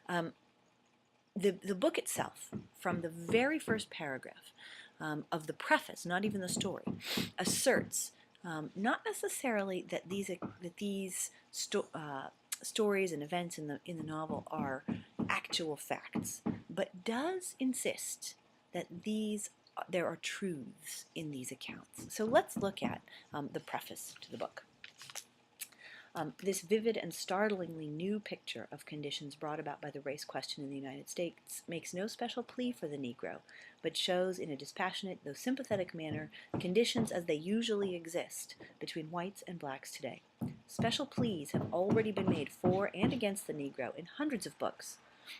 The book itself, from the very first paragraph of the preface, not even the story, asserts not necessarily that these stories and events in the novel are actual facts, but does insist that there are truths in these accounts. So let's look at the preface to the book. This vivid and startlingly new picture of conditions brought about by the race question in the United States makes no special plea for the Negro, but shows in a dispassionate, though sympathetic manner, conditions as they usually exist between whites and blacks today. Special pleas have already been made for and against the Negro in hundreds of books,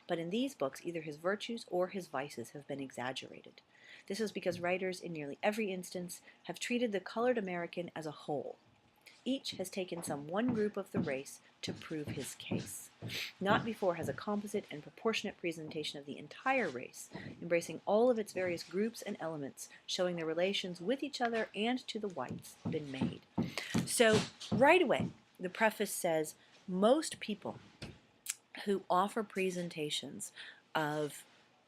but in these books either his virtues or his vices have been exaggerated. This is because writers in nearly every instance have treated the colored American as a whole. Each has taken some one group of the race to prove his case. Not before has a composite and proportionate presentation of the entire race, embracing all of its various groups and elements, showing their relations with each other and to the whites, been made. So right away, the preface says most people who offer presentations of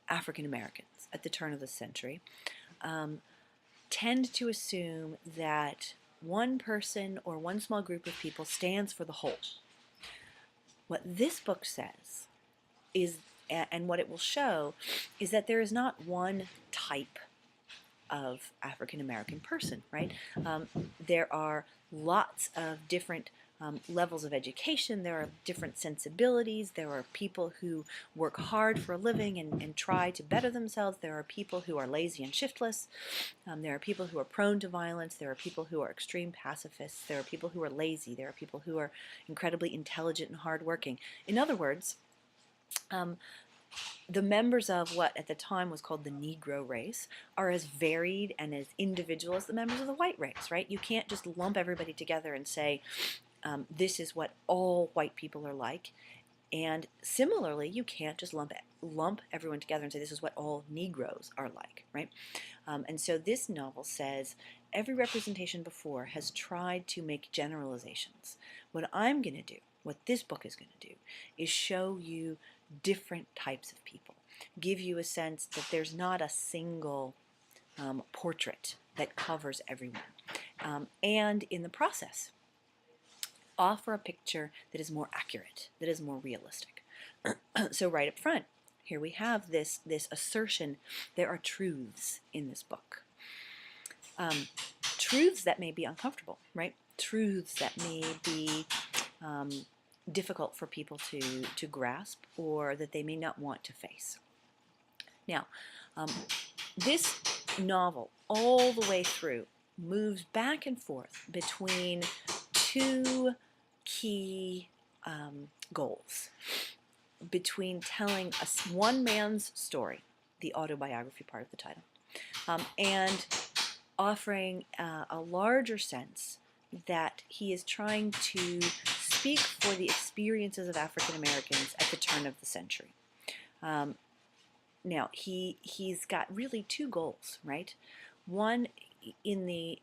African Americans at the turn of the century tend to assume that one person or one small group of people stands for the whole. What this book says is, and what it will show, is that there is not one type of African American person, right? There are lots of different levels of education. There are different sensibilities. There are people who work hard for a living and try to better themselves. There are people who are lazy and shiftless. There are people who are prone to violence. There are people who are extreme pacifists. There are people who are lazy. There are people who are incredibly intelligent and hardworking. In other words, the members of what at the time was called the Negro race are as varied and as individual as the members of the white race, right? You can't just lump everybody together and say, this is what all white people are like. And similarly, you can't just lump everyone together and say this is what all Negroes are like, right? And so this novel says every representation before has tried to make generalizations. What I'm going to do, what this book is going to do, is show you different types of people, give you a sense that there's not a single portrait that covers everyone, and in the process offer a picture that is more accurate, that is more realistic. So right up front, here we have this assertion: there are truths in this book. Truths that may be uncomfortable, right? Truths that may be difficult for people to grasp, or that they may not want to face. Now, this novel, all the way through, moves back and forth between two key goals. Between telling one man's story, the autobiography part of the title, and offering a larger sense that he is trying to speak for the experiences of African Americans at the turn of the century. Now, he's got really two goals, right? One, in the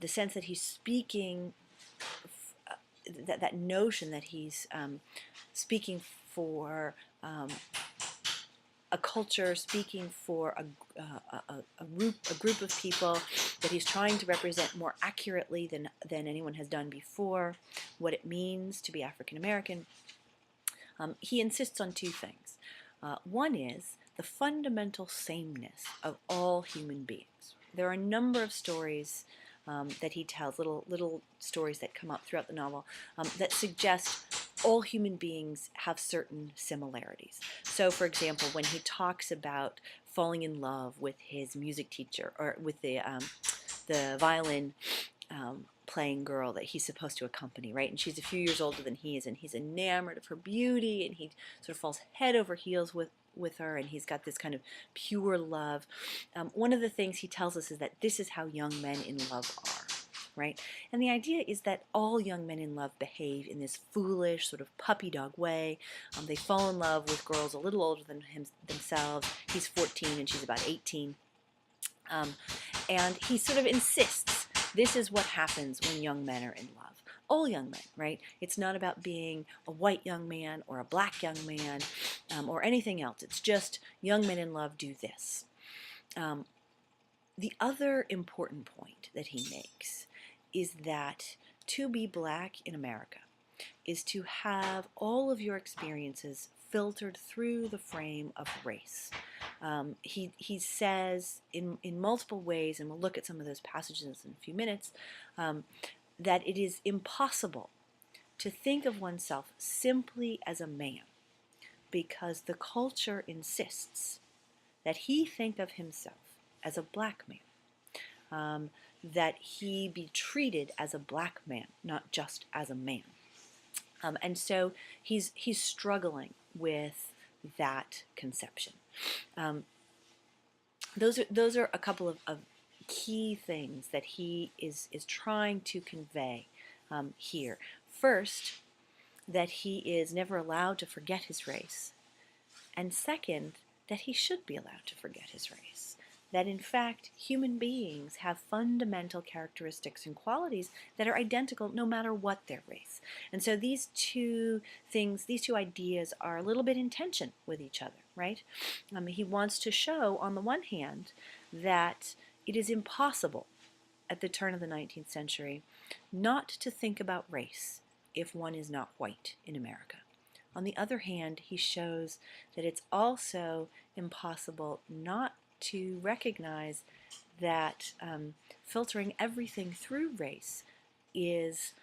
sense that he's speaking, that notion that he's speaking for a culture, speaking for a group of people that he's trying to represent more accurately than anyone has done before, what it means to be African American. He insists on two things. One is the fundamental sameness of all human beings. There are a number of stories that he tells, little stories that come up throughout the novel, that suggest all human beings have certain similarities. So, for example, when he talks about falling in love with his music teacher, or with the violin playing girl that he's supposed to accompany, right? And she's a few years older than he is, and he's enamored of her beauty, and he sort of falls head over heels with her, and he's got this kind of pure love. One of the things he tells us is that this is how young men in love are, right? And the idea is that all young men in love behave in this foolish, sort of puppy dog way. They fall in love with girls a little older than themselves. He's 14 and she's about 18. And he sort of insists this is what happens when young men are in love. all young men, right? It's not about being a white young man or a black young man or anything else. It's just young men in love do this. Um, the other important point that he makes is that to be black in America is to have all of your experiences filtered through the frame of race. He says in multiple ways, and we'll look at some of those passages in a few minutes, that it is impossible to think of oneself simply as a man because the culture insists that he think of himself as a black man, that he be treated as a black man, not just as a man. And so he's struggling with that conception. Those are a couple of key things that he is trying to convey here. First, that he is never allowed to forget his race, and second, that he should be allowed to forget his race. That in fact, human beings have fundamental characteristics and qualities that are identical no matter what their race. And so these two things, these two ideas are a little bit in tension with each other, right? He wants to show, on the one hand, that it is impossible at the turn of the 19th century not to think about race if one is not white in America. On the other hand, he shows that it's also impossible not to recognize that filtering everything through race is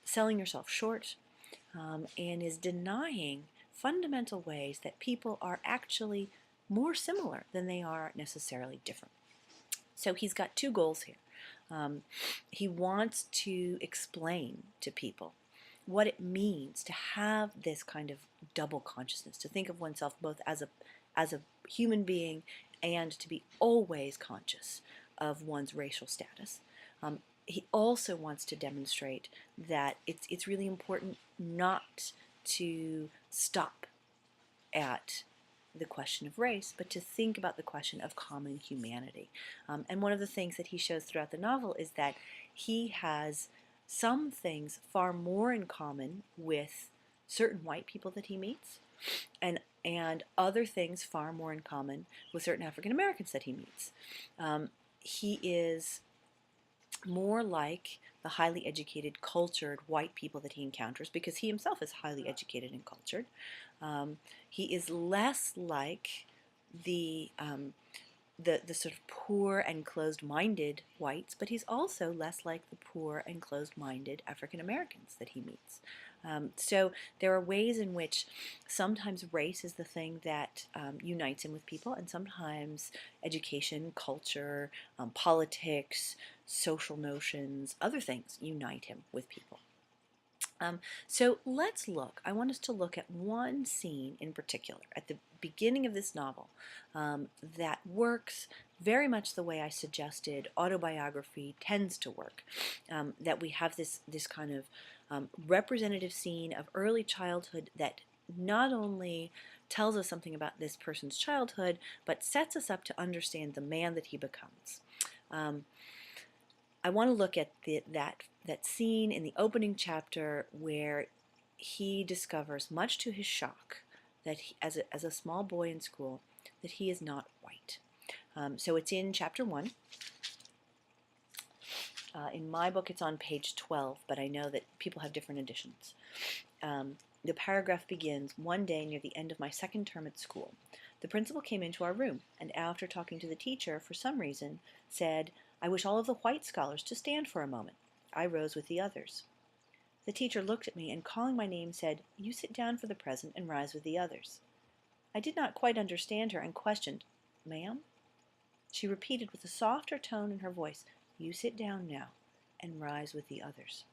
selling yourself short and is denying fundamental ways that people are actually more similar than they are necessarily different. So he's got two goals here. He wants to explain to people what it means to have this kind of double consciousness, to think of oneself both as a human being and to be always conscious of one's racial status. He also wants to demonstrate that it's really important not to stop at the question of race, but to think about the question of common humanity. And one of the things that he shows throughout the novel is that he has some things far more in common with certain white people that he meets, and other things far more in common with certain African Americans that he meets. He is more like the highly educated, cultured white people that he encounters because he himself is highly educated and cultured. He is less like the sort of poor and closed-minded whites, but he's also less like the poor and closed-minded African Americans that he meets. So there are ways in which sometimes race is the thing that unites him with people, and sometimes education, culture, politics, social notions, other things unite him with people. So let's look. I want us to look at one scene in particular at the beginning of this novel that works very much the way I suggested autobiography tends to work. That we have this kind of representative scene of early childhood that not only tells us something about this person's childhood, but sets us up to understand the man that he becomes. I want to look at that scene in the opening chapter where he discovers, much to his shock, that he, as a small boy in school, that he is not white. So it's in chapter 1. In my book, it's on page 12, but I know that people have different editions. The paragraph begins, "One day near the end of my second term at school, the principal came into our room, and after talking to the teacher, for some reason, said, 'I wish all of the white scholars to stand for a moment.' I rose with the others. The teacher looked at me and, calling my name, said, 'You sit down for the present and rise with the others.' I did not quite understand her and questioned, 'Ma'am?' She repeated with a softer tone in her voice, 'You sit down now and rise with the others.'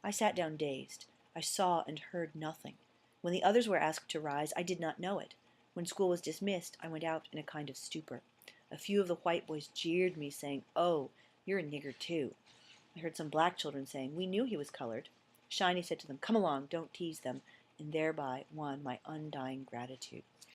I sat down dazed. I saw and heard nothing. When the others were asked to rise, I did not know it. When school was dismissed, I went out in a kind of stupor. A few of the white boys jeered me, saying, 'Oh, you're a nigger too.' I heard some black children saying, 'We knew he was colored.' Shiny said to them, 'Come along, don't tease them,' and thereby won my undying gratitude."